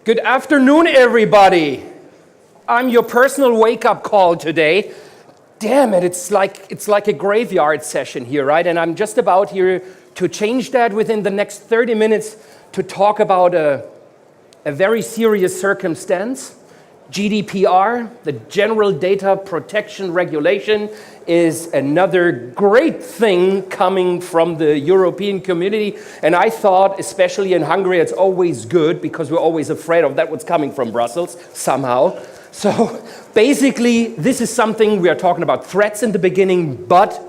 Good afternoon, everybody. I'm your personal wake-up call today. Damn it, it's like a graveyard session here, right? And I'm just about here to change that within the next 30 minutes to talk about a very serious circumstance. GDPR, the General Data Protection Regulation, is another great thing coming from the European community. And I thought, especially in Hungary, it's always good because we're always afraid of that what's coming from Brussels somehow. So basically, this is something we are talking about threats in the beginning, but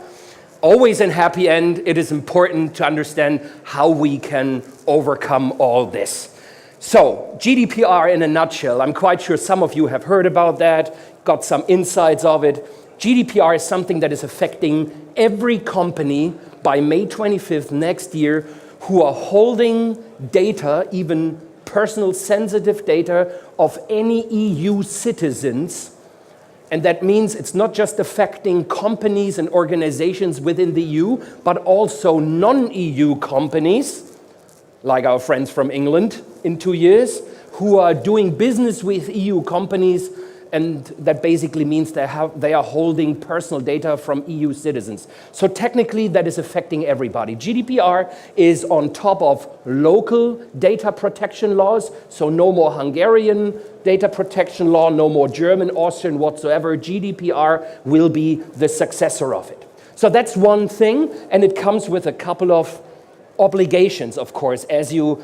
always in happy end, it is important to understand how we can overcome all this. So, GDPR in a nutshell, I'm quite sure some of you have heard about that, got some insights of it. GDPR is something that is affecting every company by May 25th next year who are holding data, even personal sensitive data, of any EU citizens. And that means it's not just affecting companies and organizations within the EU, but also non-EU companies, like our friends from England in 2 years, who are doing business with EU companies, and that basically means they are holding personal data from EU citizens. So technically that is affecting everybody. GDPR is on top of local data protection laws, so no more Hungarian data protection law, no more German, Austrian, whatsoever. GDPR will be the successor of it. So that's one thing, and it comes with a couple of obligations, of course, as you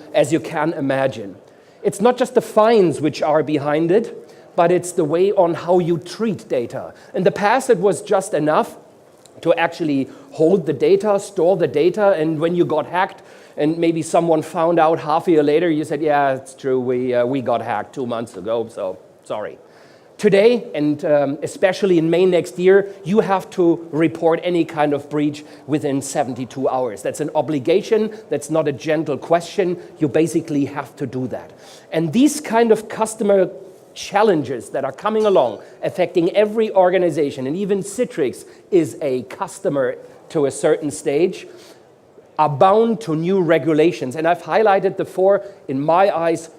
can imagine. It's not just the fines which are behind it, but it's the way on how you treat data. In the past, it was just enough to actually hold the data, store the data, and when you got hacked, and maybe someone found out half a year later, you said, yeah, it's true, we got hacked 2 months ago, so sorry. Today, and especially in May next year, you have to report any kind of breach within 72 hours. That's an obligation. That's not a gentle question. You basically have to do that. And these kind of customer challenges that are coming along, affecting every organization, and even Citrix is a customer to a certain stage, are bound to new regulations. And I've highlighted the four, in my eyes,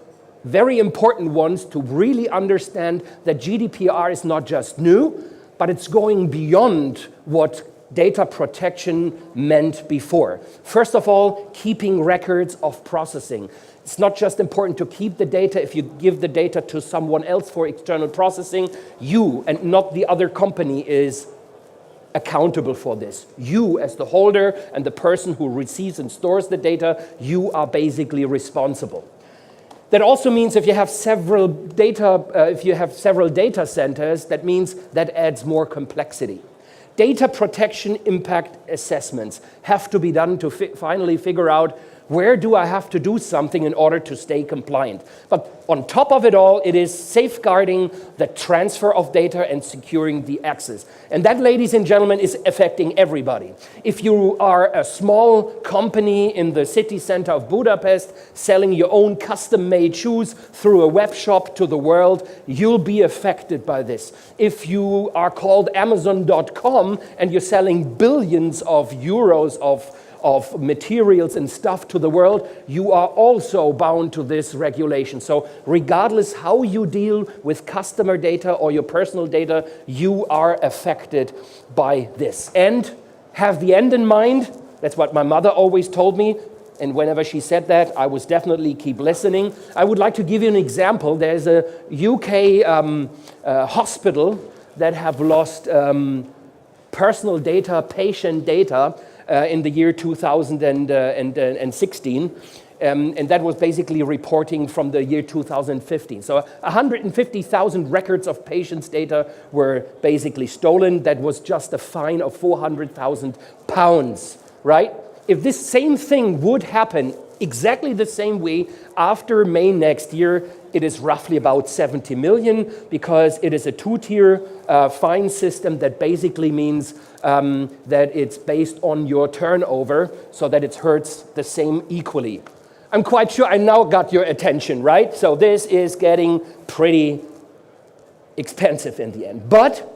very important ones to really understand that GDPR is not just new, but it's going beyond what data protection meant before. First of all, keeping records of processing. It's not just important to keep the data. If you give the data to someone else for external processing, you and not the other company is accountable for this. You, as the holder and the person who receives and stores the data, you are basically responsible. That also means if you have several data centers, that means that adds more complexity. Data protection impact assessments have to be done to finally figure out where do I have to do something in order to stay compliant. But on top of it all, it is safeguarding the transfer of data and securing the access. And that, ladies and gentlemen, is affecting everybody. If you are a small company in the city center of Budapest selling your own custom-made shoes through a web shop to the world, you'll be affected by this. If you are called Amazon.com and you're selling billions of euros of materials and stuff to the world, you are also bound to this regulation. So regardless how you deal with customer data or your personal data, you are affected by this. And have the end in mind. That's what my mother always told me. And whenever she said that, I was definitely keep listening. I would like to give you an example. There's a UK hospital that have lost personal data, patient data, in the year 2016, and that was basically reporting from the year 2015. So 150,000 records of patients' data were basically stolen. That was just a fine of £400,000, right? If this same thing would happen exactly the same way after May next year, it is roughly about 70 million because it is a two-tier fine system that basically means that it's based on your turnover so that it hurts the same equally. I'm quite sure I now got your attention, right? So this is getting pretty expensive in the end. But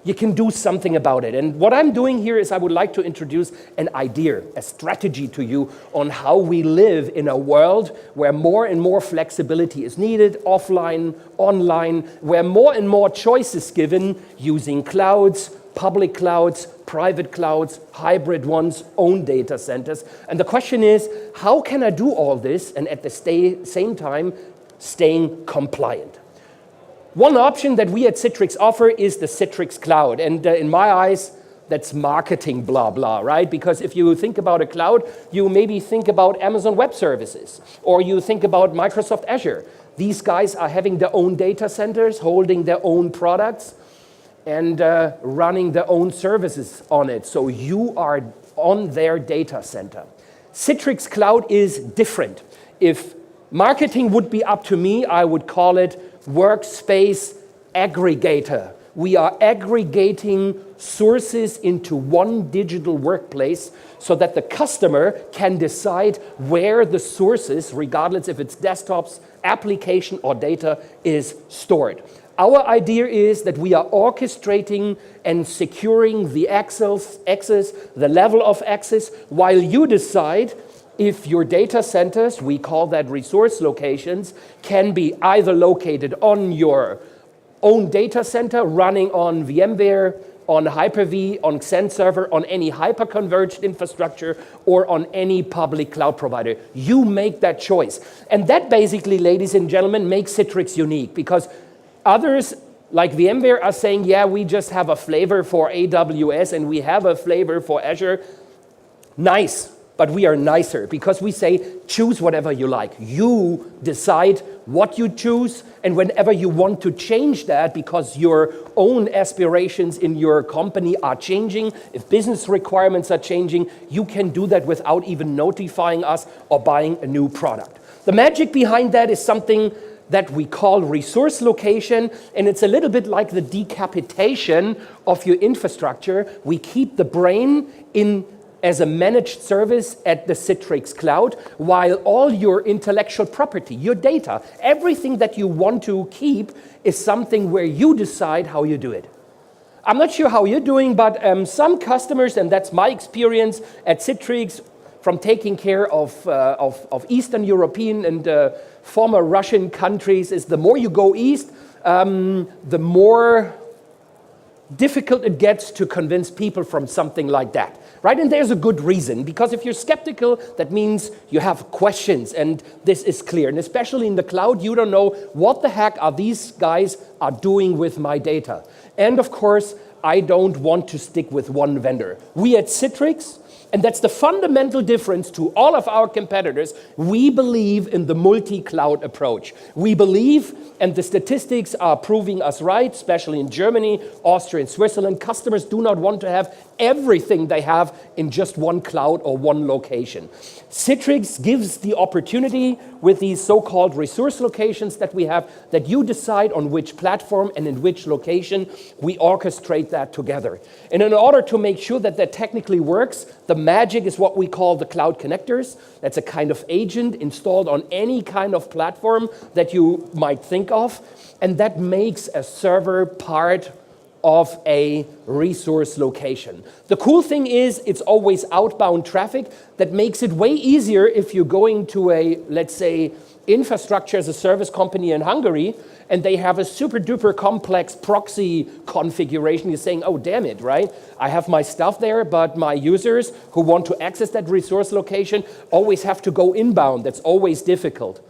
you can do something about it. And what I'm doing here is I would like to introduce an idea, a strategy to you on how we live in a world where more and more flexibility is needed, offline, online, where more and more choice is given using clouds, public clouds, private clouds, hybrid ones, own data centers. And the question is, how can I do all this and at the same time staying compliant? One option that we at Citrix offer is the Citrix Cloud. And in my eyes, that's marketing blah, blah, right? Because if you think about a cloud, you maybe think about Amazon Web Services, or you think about Microsoft Azure. These guys are having their own data centers, holding their own products, and running their own services on it. So you are on their data center. Citrix Cloud is different. If marketing would be up to me, I would call it workspace aggregator. We are aggregating sources into one digital workplace so that the customer can decide where the sources, regardless if it's desktops, application, or data, is stored. Our idea is that we are orchestrating and securing the access, the level of access, while you decide if your data centers, we call that resource locations, can be either located on your own data center, running on VMware, on Hyper-V, on Xen server, on any hyper-converged infrastructure, or on any public cloud provider. You make that choice. And that basically, ladies and gentlemen, makes Citrix unique, because others, like VMware, are saying, yeah, we just have a flavor for AWS and we have a flavor for Azure. Nice. But we are nicer because we say, choose whatever you like. You decide what you choose, and whenever you want to change that because your own aspirations in your company are changing, if business requirements are changing, you can do that without even notifying us or buying a new product. The magic behind that is something that we call resource location, and it's a little bit like the decapitation of your infrastructure. We keep the brain in as a managed service at the Citrix Cloud, while all your intellectual property, your data, everything that you want to keep is something where you decide how you do it. I'm not sure how you're doing, but some customers, and that's my experience at Citrix, from taking care of Eastern European and former Russian countries, is the more you go east, the more difficult it gets to convince people from something like that, right? And there's a good reason, because if you're skeptical, that means you have questions, and this is clear. And especially in the cloud, you don't know what the heck are these guys are doing with my data. And of course, I don't want to stick with one vendor. We at Citrix, and that's the fundamental difference to all of our competitors, we believe in the multi-cloud approach. We believe, and the statistics are proving us right, especially in Germany, Austria, and Switzerland, customers do not want to have everything they have in just one cloud or one location. Citrix gives the opportunity with these so-called resource locations that we have, that you decide on which platform and in which location. We orchestrate that together. And in order to make sure that that technically works, the magic is what we call the cloud connectors. That's a kind of agent installed on any kind of platform that you might think of, and that makes a server part of a resource location. The cool thing is it's always outbound traffic that makes it way easier if you're going to a, let's say, infrastructure as a service company in Hungary, and they have a super duper complex proxy configuration. You're saying, oh, damn it, right? I have my stuff there, but my users who want to access that resource location always have to go inbound. That's always difficult.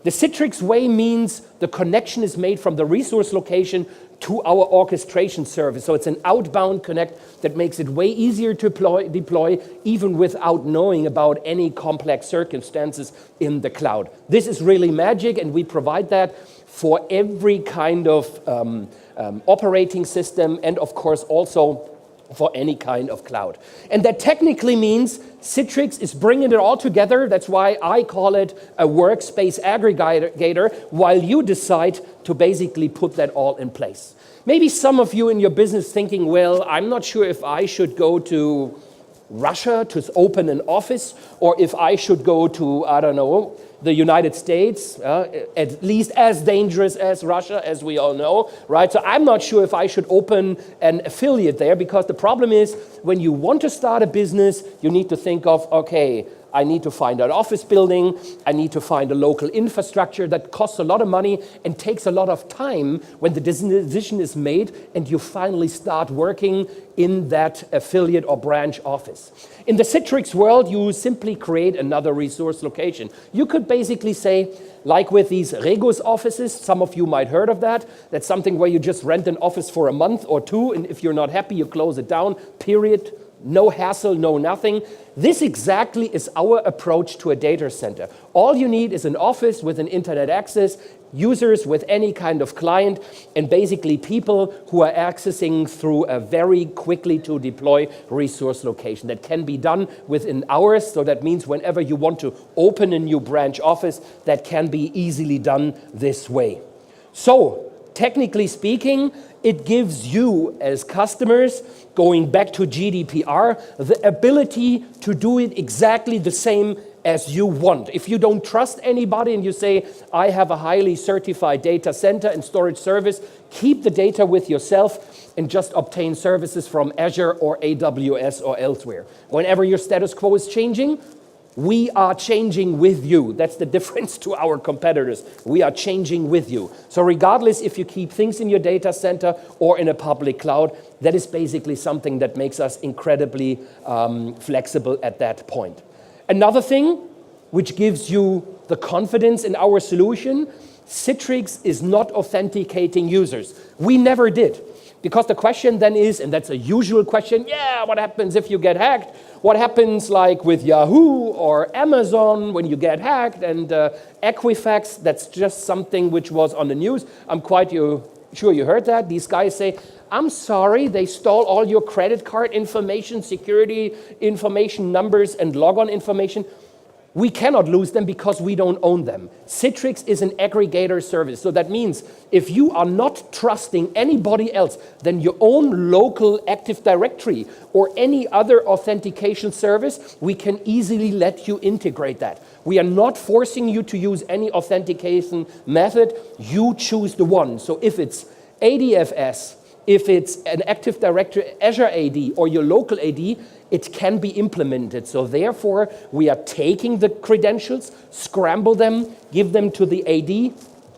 The Citrix way means the connection is made from the resource location to our orchestration service. So it's an outbound connect that makes it way easier to deploy even without knowing about any complex circumstances in the cloud. This is really magic, and we provide that for every kind of operating system, and of course also for any kind of cloud. And that technically means Citrix is bringing it all together. That's why I call it a workspace aggregator, while you decide to basically put that all in place. Maybe some of you in your business thinking, well, I'm not sure if I should go to Russia to open an office, or if I should go to, I don't know, the United States, at least as dangerous as Russia, as we all know, right? So I'm not sure if I should open an affiliate there, because the problem is when you want to start a business, you need to think of, okay, I need to find an office building, I need to find a local infrastructure that costs a lot of money and takes a lot of time when the decision is made and you finally start working in that affiliate or branch office. In the Citrix world, you simply create another resource location. You could basically say, like with these Regus offices, some of you might heard of that. That's something where you just rent an office for a month or two, and if you're not happy, you close it down, period. No hassle, no nothing. This exactly is our approach to a data center. All you need is an office with an internet access, users with any kind of client, and basically people who are accessing through a very quickly to deploy resource location. That can be done within hours, so that means whenever you want to open a new branch office, that can be easily done this way. So, technically speaking, it gives you as customers, going back to GDPR, the ability to do it exactly the same as you want. If you don't trust anybody and you say, I have a highly certified data center and storage service, keep the data with yourself and just obtain services from Azure or AWS or elsewhere. Whenever your status quo is changing, we are changing with you. That's the difference to our competitors. We are changing with you. So regardless if you keep things in your data center or in a public cloud, that is basically something that makes us incredibly flexible at that point. Another thing which gives you the confidence in our solution, Citrix is not authenticating users. We never did. Because the question then is, and that's a usual question, yeah, what happens if you get hacked? What happens like with Yahoo or Amazon when you get hacked? And Equifax, that's just something which was on the news. I'm quite sure you heard that. These guys say, I'm sorry, they stole all your credit card information, security information, numbers, and logon information. We cannot lose them because we don't own them. Citrix is an aggregator service. So that means if you are not trusting anybody else than your own local Active Directory or any other authentication service, we can easily let you integrate that. We are not forcing you to use any authentication method. You choose the one. So if it's ADFS, if it's an Active Directory Azure AD or your local AD, it can be implemented. So therefore, we are taking the credentials, scramble them, give them to the AD.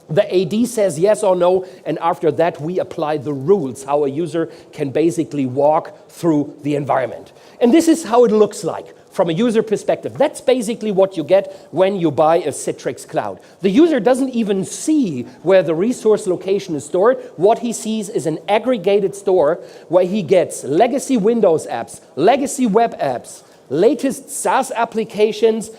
The AD says yes or no, and after that, we apply the rules, how a user can basically walk through the environment. And this is how it looks like from a user perspective. That's basically what you get when you buy a Citrix cloud. The user doesn't even see where the resource location is stored. What he sees is an aggregated store where he gets legacy Windows apps, legacy web apps, latest SaaS applications,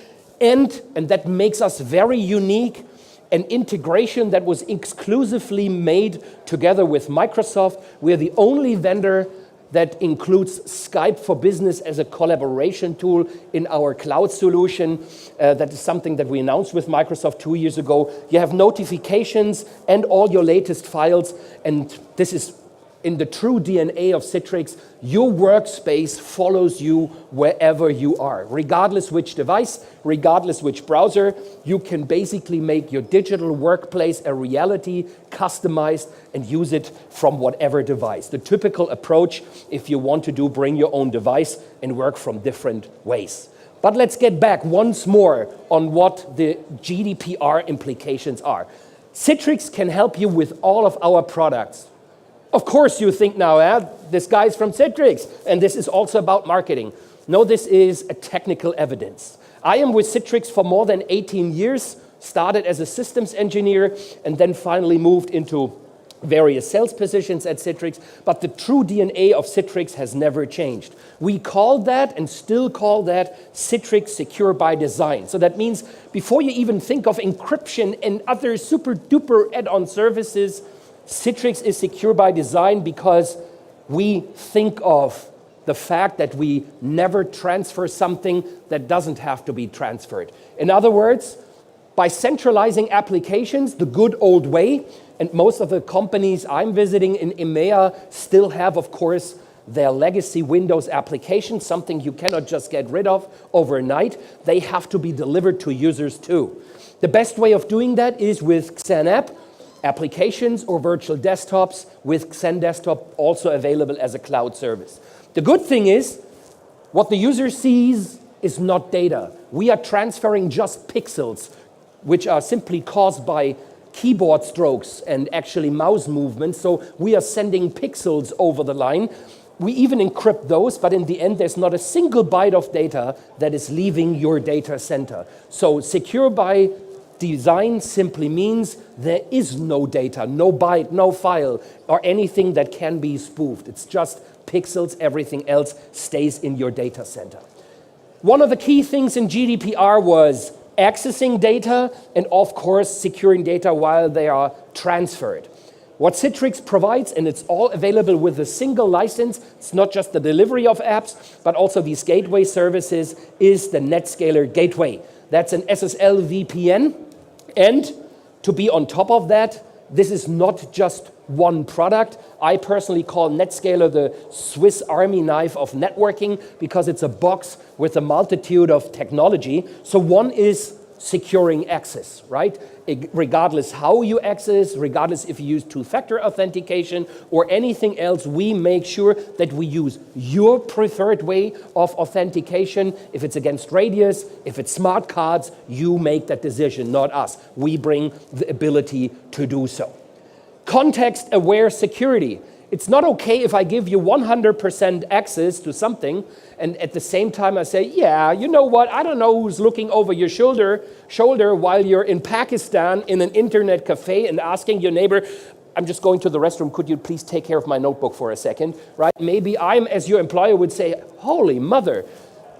and that makes us very unique, an integration that was exclusively made together with Microsoft. We're the only vendor that includes Skype for Business as a collaboration tool in our cloud solution. That is something that we announced with Microsoft 2 years ago. You have notifications and all your latest files, and this is in the true DNA of Citrix. Your workspace follows you wherever you are. Regardless which device, regardless which browser, you can basically make your digital workplace a reality, customized, and use it from whatever device. The typical approach, if you want to bring your own device and work from different ways. But let's get back once more on what the GDPR implications are. Citrix can help you with all of our products. Of course you think now, this guy's from Citrix, and this is also about marketing. No, this is a technical evidence. I am with Citrix for more than 18 years, started as a systems engineer, and then finally moved into various sales positions at Citrix, but the true DNA of Citrix has never changed. We call that, and still call that, Citrix Secure by Design. So that means before you even think of encryption and other super duper add-on services, Citrix is secure by design because we think of the fact that we never transfer something that doesn't have to be transferred. In other words, by centralizing applications the good old way, and most of the companies I'm visiting in EMEA still have, of course, their legacy Windows applications, something you cannot just get rid of overnight. They have to be delivered to users too. The best way of doing that is with XenApp applications or virtual desktops, with XenDesktop also available as a cloud service. The good thing is, what the user sees is not data. We are transferring just pixels, which are simply caused by keyboard strokes and actually mouse movements. So we are sending pixels over the line. We even encrypt those, but in the end, there's not a single byte of data that is leaving your data center. So secure by design simply means there is no data, no byte, no file, or anything that can be spoofed. It's just pixels. Everything else stays in your data center. One of the key things in GDPR was accessing data and, of course, securing data while they are transferred. What Citrix provides, and it's all available with a single license, it's not just the delivery of apps, but also these gateway services, is the NetScaler Gateway. That's an SSL VPN. And to be on top of that, this is not just one product. I personally call NetScaler the Swiss Army knife of networking because it's a box with a multitude of technology. So one is securing access, right? Regardless how you access, regardless if you use two-factor authentication or anything else, we make sure that we use your preferred way of authentication. If it's against Radius, if it's smart cards, you make that decision, not us. We bring the ability to do so. Context-aware security. It's not okay if I give you 100% access to something and at the same time I say, yeah, you know what, I don't know who's looking over your shoulder while you're in Pakistan in an internet cafe and asking your neighbor, I'm just going to the restroom, could you please take care of my notebook for a second, right? Maybe I'm, as your employer, would say, holy mother.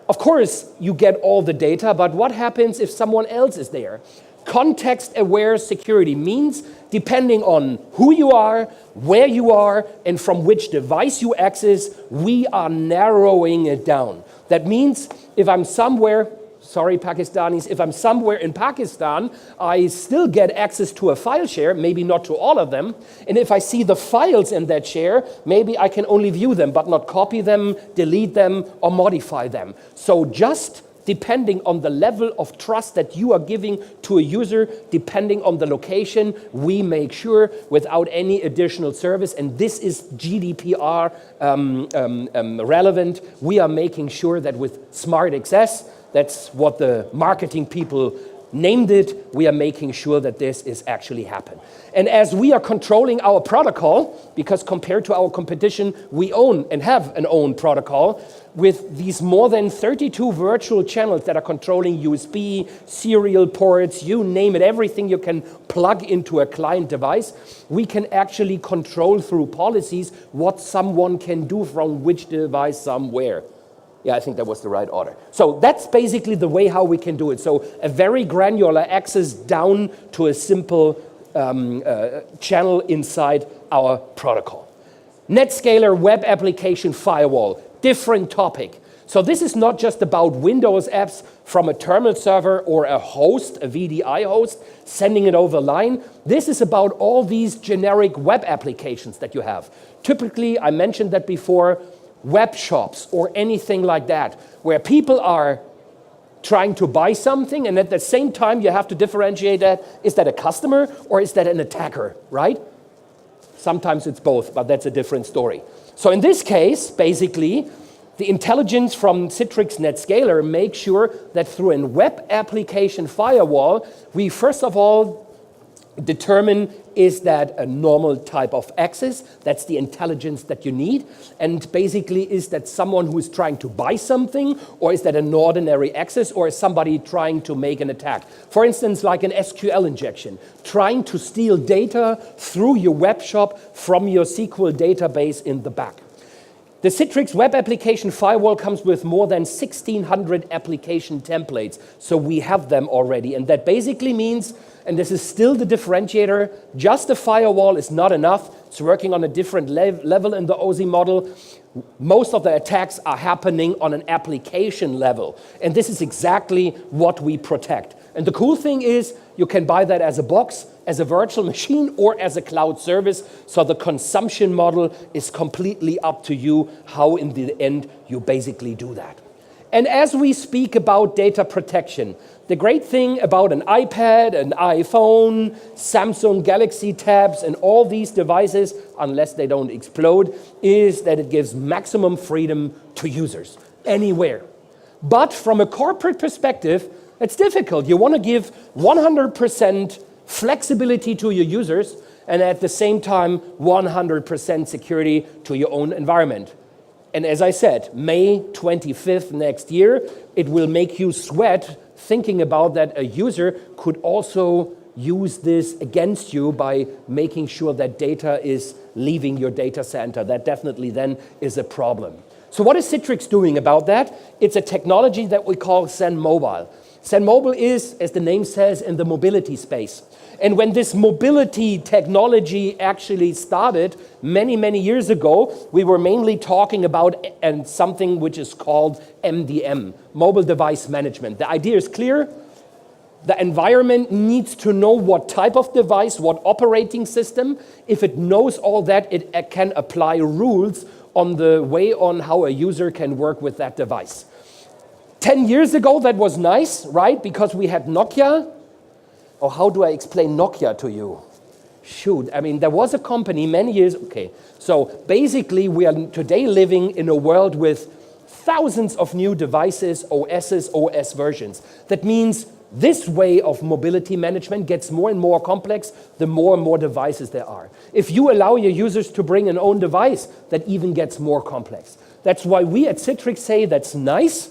Of course, you get all the data, but what happens if someone else is there? Context-aware security means depending on who you are, where you are, and from which device you access, we are narrowing it down. That means if I'm somewhere, sorry Pakistanis, if I'm somewhere in Pakistan, I still get access to a file share, maybe not to all of them, and if I see the files in that share, maybe I can only view them, but not copy them, delete them, or modify them. So just depending on the level of trust that you are giving to a user, depending on the location, we make sure without any additional service, and this is GDPR relevant, we are making sure that with Smart Access, that's what the marketing people named it, we are making sure that this is actually happen. And as we are controlling our protocol, because compared to our competition, we own and have an own protocol, with these more than 32 virtual channels that are controlling USB, serial ports, you name it, everything you can plug into a client device, we can actually control through policies what someone can do from which device somewhere. Yeah, I think that was the right order. So that's basically the way how we can do it. So a very granular access down to a simple channel inside our protocol. NetScaler Web Application Firewall, different topic. So this is not just about Windows apps from a terminal server or a host, a VDI host, sending it over the line. This is about all these generic web applications that you have. Typically, I mentioned that before, web shops or anything like that, where people are trying to buy something and at the same time you have to differentiate that, is that a customer or is that an attacker, right? Sometimes it's both, but that's a different story. So in this case, basically, the intelligence from Citrix NetScaler makes sure that through a web application firewall, we first of all determine, is that a normal type of access? That's the intelligence that you need. And basically, is that someone who is trying to buy something, or is that an ordinary access, or is somebody trying to make an attack? For instance, like an SQL injection, trying to steal data through your web shop from your SQL database in the back. The Citrix Web Application Firewall comes with more than 1,600 application templates, so we have them already. And that basically means, and this is still the differentiator, just a firewall is not enough. It's working on a different level in the OSI model. Most of the attacks are happening on an application level. And this is exactly what we protect. And the cool thing is, you can buy that as a box. as a virtual machine or as a cloud service. So the consumption model is completely up to you how in the end you basically do that. And as we speak about data protection, the great thing about an iPad, an iPhone, Samsung Galaxy Tabs, and all these devices, unless they don't explode, is that it gives maximum freedom to users anywhere. But from a corporate perspective, it's difficult. You want to give 100% flexibility to your users and at the same time 100% security to your own environment. And as I said, May 25th next year, it will make you sweat thinking about that a user could also use this against you by making sure that data is leaving your data center. That definitely then is a problem. So what is Citrix doing about that? It's a technology that we call Zen Mobile. Zen Mobile is, as the name says, in the mobility space. And when this mobility technology actually started many, many years ago, we were mainly talking about something which is called MDM, Mobile Device Management. The idea is clear. The environment needs to know what type of device, what operating system. If it knows all that, it can apply rules on the way on how a user can work with that device. 10 years ago, that was nice, right? Because we had Nokia. Or how do I explain Nokia to you? Shoot, I mean, there was a company many years, okay. So basically, we are today living in a world with thousands of new devices, OSs, OS versions. That means this way of mobility management gets more and more complex the more and more devices there are. If you allow your users to bring an own device, that even gets more complex. That's why we at Citrix say that's nice,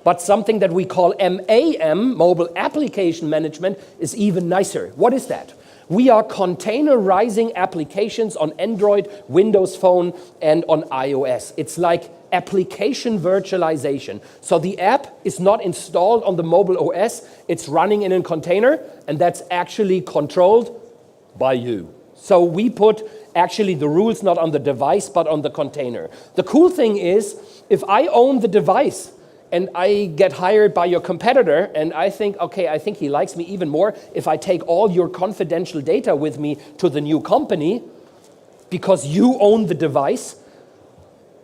but something that we call MAM, Mobile Application Management, is even nicer. What is that? We are containerizing applications on Android, Windows Phone, and on iOS. It's like application virtualization. So the app is not installed on the mobile OS, it's running in a container, and that's actually controlled by you. So we put actually the rules not on the device, but on the container. The cool thing is, if I own the device, and I get hired by your competitor, and I think, okay, I think he likes me even more if I take all your confidential data with me to the new company, because you own the device,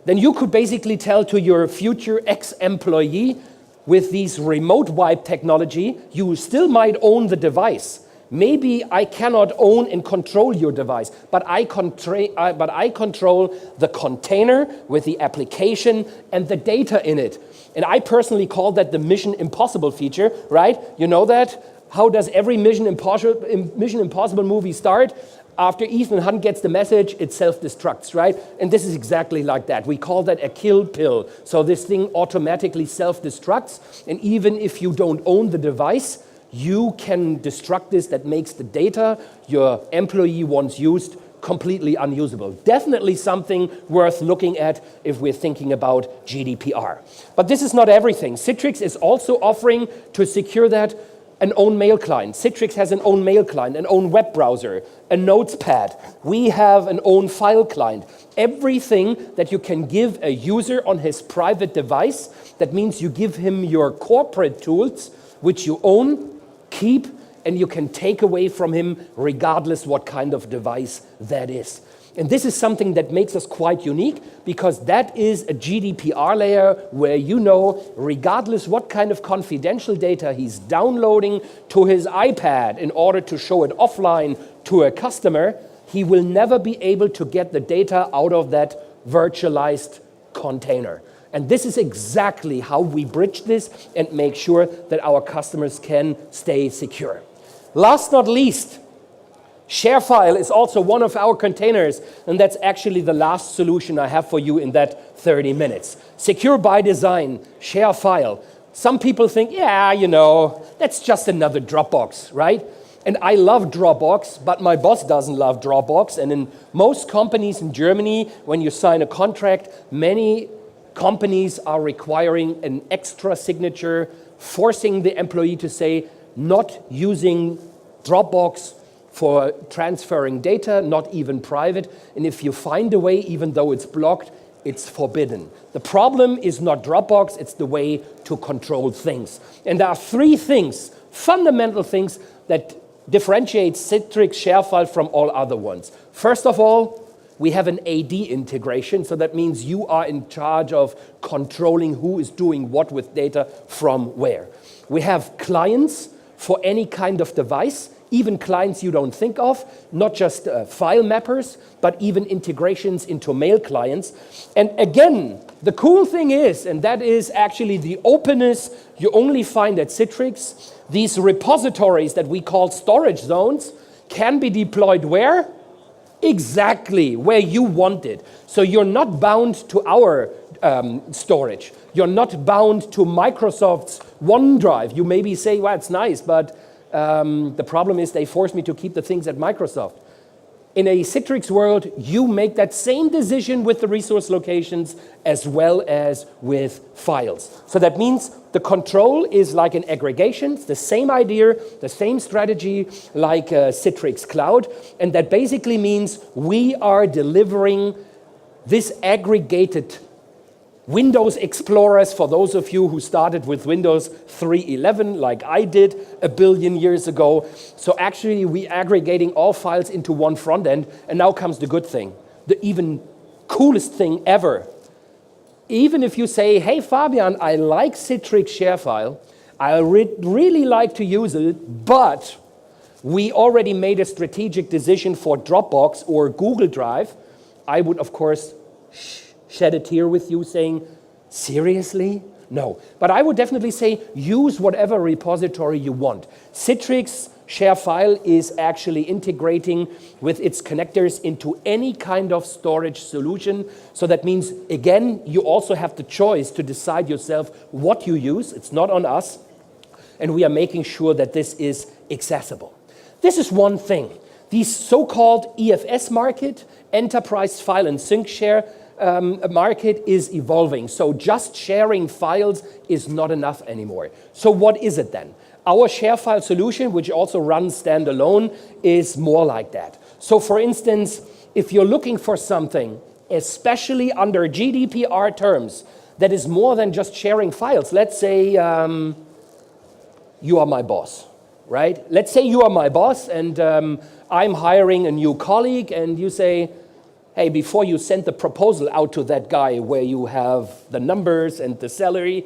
then you could basically tell to your future ex-employee, with these remote wipe technology, you still might own the device. Maybe I cannot own and control your device, but I control the container with the application and the data in it. And I personally call that the Mission Impossible feature, right? You know that? How does every Mission Impossible movie start? After Ethan Hunt gets the message, it self-destructs, right? And this is exactly like that. We call that a kill pill. So this thing automatically self-destructs, and even if you don't own the device, you can destruct this. That makes the data your employee once used completely unusable. Definitely something worth looking at if we're thinking about GDPR. But this is not everything. Citrix is also offering to secure that an own mail client. Citrix has an own mail client, an own web browser, a notepad. We have an own file client. Everything that you can give a user on his private device, that means you give him your corporate tools, which you own, keep, and you can take away from him regardless what kind of device that is. And this is something that makes us quite unique, because that is a GDPR layer where you know, regardless what kind of confidential data he's downloading to his iPad in order to show it offline to a customer, he will never be able to get the data out of that virtualized container. And this is exactly how we bridge this and make sure that our customers can stay secure. Last not least, ShareFile is also one of our containers, and that's actually the last solution I have for you in that 30 minutes. Secure by design, ShareFile. Some people think, yeah, you know, that's just another Dropbox, right? And I love Dropbox, but my boss doesn't love Dropbox. And in most companies in Germany, when you sign a contract, many companies are requiring an extra signature, forcing the employee to say, not using Dropbox for transferring data, not even private. And if you find a way, even though it's blocked, it's forbidden. The problem is not Dropbox, it's the way to control things. And there are three things, fundamental things, that differentiates Citrix ShareFile from all other ones? First of all, we have an AD integration, so that means you are in charge of controlling who is doing what with data from where. We have clients for any kind of device, even clients you don't think of, not just file mappers, but even integrations into mail clients. And again, the cool thing is, and that is actually the openness you only find at Citrix, these repositories that we call storage zones can be deployed where? Exactly where you want it. So you're not bound to our storage. You're not bound to Microsoft's OneDrive. You maybe say, well, it's nice, but the problem is they force me to keep the things at Microsoft. In a Citrix world, you make that same decision with the resource locations as well as with files. So that means the control is like an aggregation, it's the same idea, the same strategy like Citrix Cloud, and that basically means we are delivering this aggregated Windows Explorers, for those of you who started with Windows 3.11 like I did a billion years ago. So actually we aggregating all files into one front end, and now comes the good thing, the even coolest thing ever. Even if you say, hey Fabian, I like Citrix ShareFile, I really like to use it, but we already made a strategic decision for Dropbox or Google Drive, I would of course shed a tear with you saying, seriously? No. But I would definitely say use whatever repository you want. Citrix ShareFile is actually integrating with its connectors into any kind of storage solution. So that means, again, you also have the choice to decide yourself what you use. It's not on us. And we are making sure that this is accessible. This is one thing. The so-called EFS market, Enterprise File and Sync Share, market is evolving. So just sharing files is not enough anymore. So what is it then? Our ShareFile solution, which also runs standalone, is more like that. So for instance, if you're looking for something, especially under GDPR terms, that is more than just sharing files. Let's say you are my boss, right? Let's say you are my boss and I'm hiring a new colleague and you say, hey, before you send the proposal out to that guy where you have the numbers and the salary,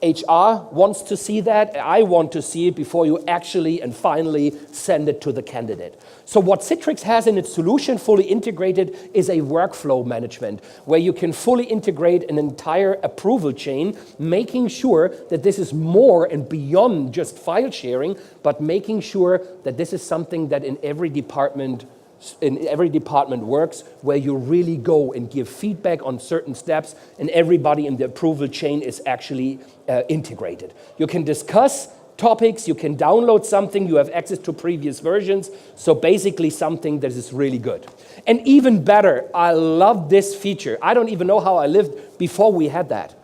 HR wants to see that. I want to see it before you actually and finally send it to the candidate. So what Citrix has in its solution, fully integrated, is a workflow management where you can fully integrate an entire approval chain, making sure that this is more and beyond just file sharing, but making sure that this is something that in every department works, where you really go and give feedback on certain steps, and everybody in the approval chain is actually integrated. You can discuss topics, you can download something, you have access to previous versions, so basically something that is really good. And even better, I love this feature. I don't even know how I lived before we had that.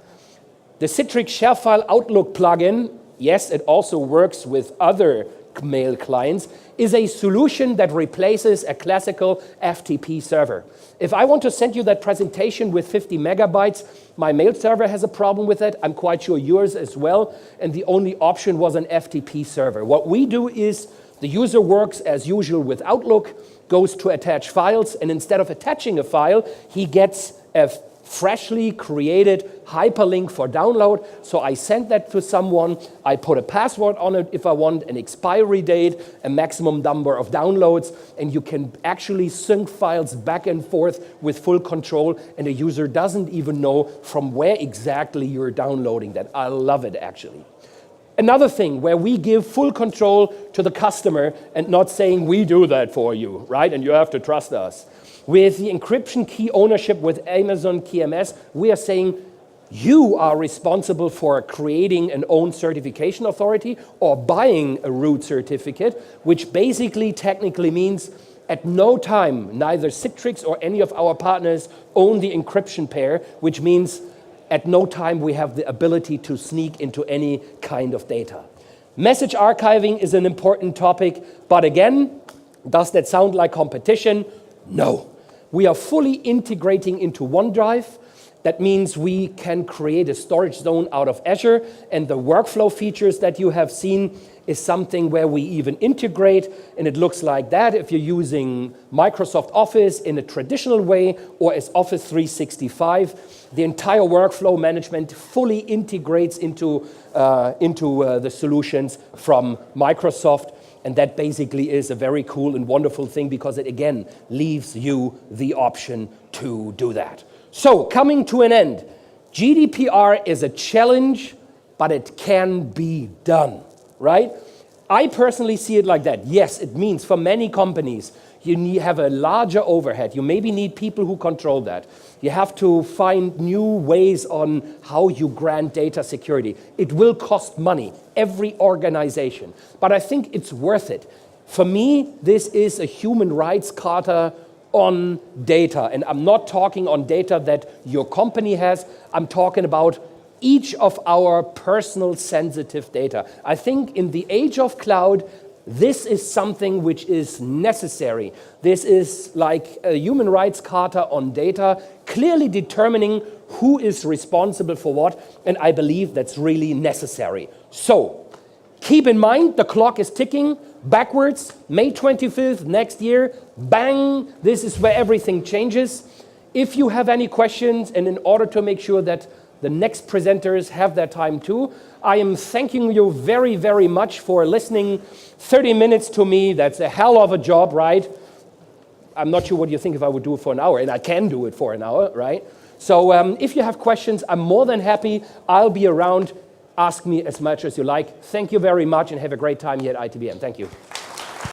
The Citrix ShareFile Outlook plugin, yes, it also works with other mail clients, is a solution that replaces a classical FTP server. If I want to send you that presentation with 50 megabytes, my mail server has a problem with it. I'm quite sure yours as well. And the only option was an FTP server. What we do is the user works as usual with Outlook, goes to attach files, and instead of attaching a file, he gets a freshly created hyperlink for download. So I send that to someone, I put a password on it if I want, an expiry date, a maximum number of downloads, and you can actually sync files back and forth with full control, and the user doesn't even know from where exactly you're downloading that. I love it, actually. Another thing where we give full control to the customer and not saying we do that for you, right? And you have to trust us. With the encryption key ownership with Amazon KMS, we are saying you are responsible for creating an own certification authority or buying a root certificate, which basically technically means at no time, neither Citrix or any of our partners own the encryption pair, which means at no time we have the ability to sneak into any kind of data. Message archiving is an important topic, but again, does that sound like competition? No. We are fully integrating into OneDrive. That means we can create a storage zone out of Azure, and the workflow features that you have seen is something where we even integrate, and it looks like that if you're using Microsoft Office in a traditional way or as Office 365. The entire workflow management fully integrates into the solutions from Microsoft. And that basically is a very cool and wonderful thing because it, again, leaves you the option to do that. So, coming to an end, GDPR is a challenge, but it can be done, right? I personally see it like that. Yes, it means for many companies, you have a larger overhead. You maybe need people who control that. You have to find new ways on how you grant data security. It will cost money, every organization. But I think it's worth it. For me, this is a human rights charter on data. And I'm not talking on data that your company has. I'm talking about each of our personal sensitive data. I think in the age of cloud, this is something which is necessary. This is like a human rights charter on data, clearly determining who is responsible for what, and I believe that's really necessary. So, keep in mind, the clock is ticking backwards. May 25th next year, bang, this is where everything changes. If you have any questions, and in order to make sure that the next presenters have their time too, I am thanking you very, very much for listening 30 minutes to me. That's a hell of a job, right? I'm not sure what you think if I would do it for an hour, and I can do it for an hour, right? So if you have questions, I'm more than happy. I'll be around. Ask me as much as you like. Thank you very much, and have a great time here at ITBM. Thank you.